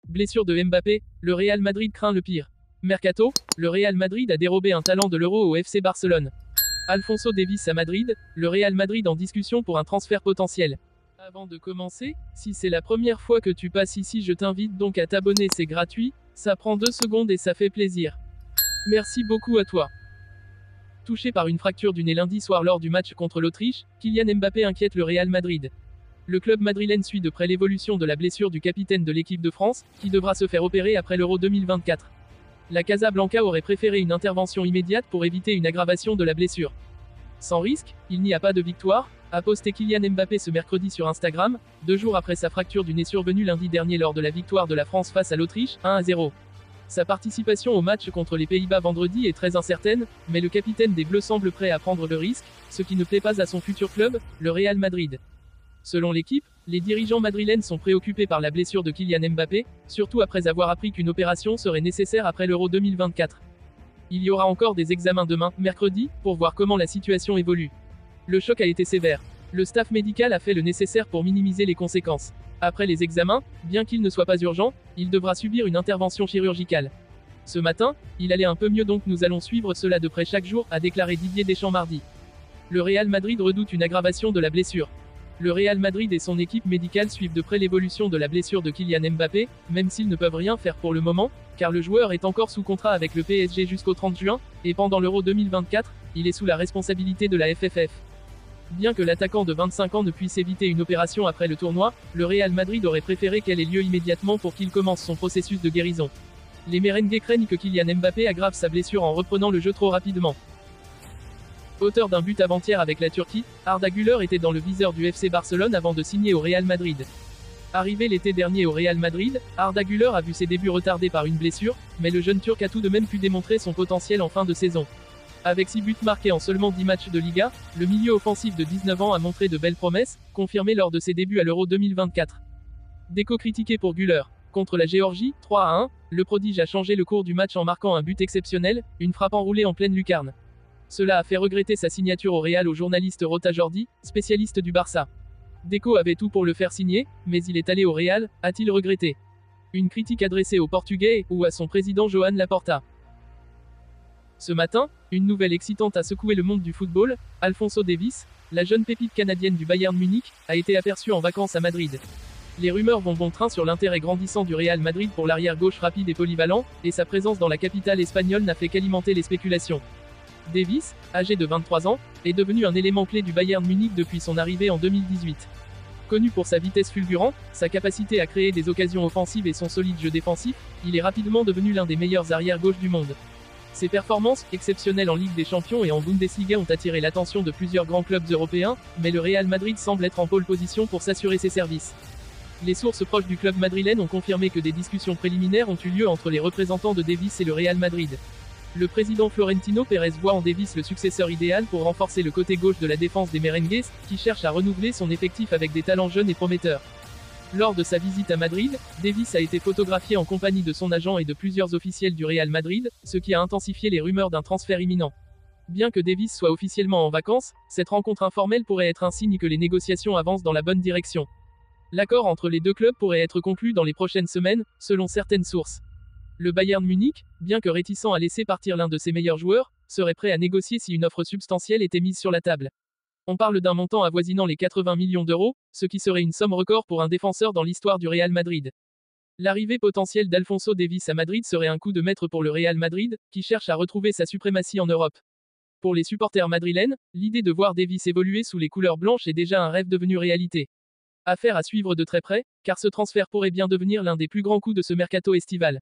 Blessure de Mbappé, le Real Madrid craint le pire. Mercato, le Real Madrid a dérobé un talent de l'Euro au FC Barcelone. Alphonso Davies à Madrid, le Real Madrid en discussion pour un transfert potentiel. Avant de commencer, si c'est la première fois que tu passes ici, je t'invite donc à t'abonner, c'est gratuit, ça prend 2 secondes et ça fait plaisir. Merci beaucoup à toi. Touché par une fracture du nez lundi soir lors du match contre l'Autriche, Kylian Mbappé inquiète le Real Madrid. Le club madrilène suit de près l'évolution de la blessure du capitaine de l'équipe de France, qui devra se faire opérer après l'Euro 2024. La Casablanca aurait préféré une intervention immédiate pour éviter une aggravation de la blessure. Sans risque, il n'y a pas de victoire, a posté Kylian Mbappé ce mercredi sur Instagram, 2 jours après sa fracture du nez survenue lundi dernier lors de la victoire de la France face à l'Autriche, 1-0. Sa participation au match contre les Pays-Bas vendredi est très incertaine, mais le capitaine des Bleus semble prêt à prendre le risque, ce qui ne plaît pas à son futur club, le Real Madrid. Selon l'équipe, les dirigeants madrilènes sont préoccupés par la blessure de Kylian Mbappé, surtout après avoir appris qu'une opération serait nécessaire après l'Euro 2024. Il y aura encore des examens demain, mercredi, pour voir comment la situation évolue. Le choc a été sévère. Le staff médical a fait le nécessaire pour minimiser les conséquences. Après les examens, bien qu'il ne soit pas urgent, il devra subir une intervention chirurgicale. Ce matin, il allait un peu mieux, donc nous allons suivre cela de près chaque jour, a déclaré Didier Deschamps mardi. Le Real Madrid redoute une aggravation de la blessure. Le Real Madrid et son équipe médicale suivent de près l'évolution de la blessure de Kylian Mbappé, même s'ils ne peuvent rien faire pour le moment, car le joueur est encore sous contrat avec le PSG jusqu'au 30 juin, et pendant l'Euro 2024, il est sous la responsabilité de la FFF. Bien que l'attaquant de 25 ans ne puisse éviter une opération après le tournoi, le Real Madrid aurait préféré qu'elle ait lieu immédiatement pour qu'il commence son processus de guérison. Les merengues craignent que Kylian Mbappé aggrave sa blessure en reprenant le jeu trop rapidement. Auteur d'un but avant-hier avec la Turquie, Arda Güler était dans le viseur du FC Barcelone avant de signer au Real Madrid. Arrivé l'été dernier au Real Madrid, Arda Güler a vu ses débuts retardés par une blessure, mais le jeune Turc a tout de même pu démontrer son potentiel en fin de saison. Avec 6 buts marqués en seulement 10 matchs de Liga, le milieu offensif de 19 ans a montré de belles promesses, confirmées lors de ses débuts à l'Euro 2024. Déco critiqué pour Güler. Contre la Géorgie, 3-1, le prodige a changé le cours du match en marquant un but exceptionnel, une frappe enroulée en pleine lucarne. Cela a fait regretter sa signature au Real au journaliste Rota Jordi, spécialiste du Barça. Deco avait tout pour le faire signer, mais il est allé au Real, a-t-il regretté. Une critique adressée au Portugais ou à son président Joan Laporta. Ce matin, une nouvelle excitante a secoué le monde du football. Alphonso Davies, la jeune pépite canadienne du Bayern Munich, a été aperçue en vacances à Madrid. Les rumeurs vont bon train sur l'intérêt grandissant du Real Madrid pour l'arrière-gauche rapide et polyvalent, et sa présence dans la capitale espagnole n'a fait qu'alimenter les spéculations. Davies, âgé de 23 ans, est devenu un élément clé du Bayern Munich depuis son arrivée en 2018. Connu pour sa vitesse fulgurante, sa capacité à créer des occasions offensives et son solide jeu défensif, il est rapidement devenu l'un des meilleurs arrière-gauche du monde. Ses performances, exceptionnelles en Ligue des Champions et en Bundesliga, ont attiré l'attention de plusieurs grands clubs européens, mais le Real Madrid semble être en pole position pour s'assurer ses services. Les sources proches du club madrilène ont confirmé que des discussions préliminaires ont eu lieu entre les représentants de Davies et le Real Madrid. Le président Florentino Pérez voit en Davies le successeur idéal pour renforcer le côté gauche de la défense des merengues, qui cherche à renouveler son effectif avec des talents jeunes et prometteurs. Lors de sa visite à Madrid, Davies a été photographié en compagnie de son agent et de plusieurs officiels du Real Madrid, ce qui a intensifié les rumeurs d'un transfert imminent. Bien que Davies soit officiellement en vacances, cette rencontre informelle pourrait être un signe que les négociations avancent dans la bonne direction. L'accord entre les deux clubs pourrait être conclu dans les prochaines semaines, selon certaines sources. Le Bayern Munich, bien que réticent à laisser partir l'un de ses meilleurs joueurs, serait prêt à négocier si une offre substantielle était mise sur la table. On parle d'un montant avoisinant les 80 millions d'euros, ce qui serait une somme record pour un défenseur dans l'histoire du Real Madrid. L'arrivée potentielle d'Alphonso Davies à Madrid serait un coup de maître pour le Real Madrid, qui cherche à retrouver sa suprématie en Europe. Pour les supporters madrilènes, l'idée de voir Davies évoluer sous les couleurs blanches est déjà un rêve devenu réalité. Affaire à suivre de très près, car ce transfert pourrait bien devenir l'un des plus grands coups de ce mercato estival.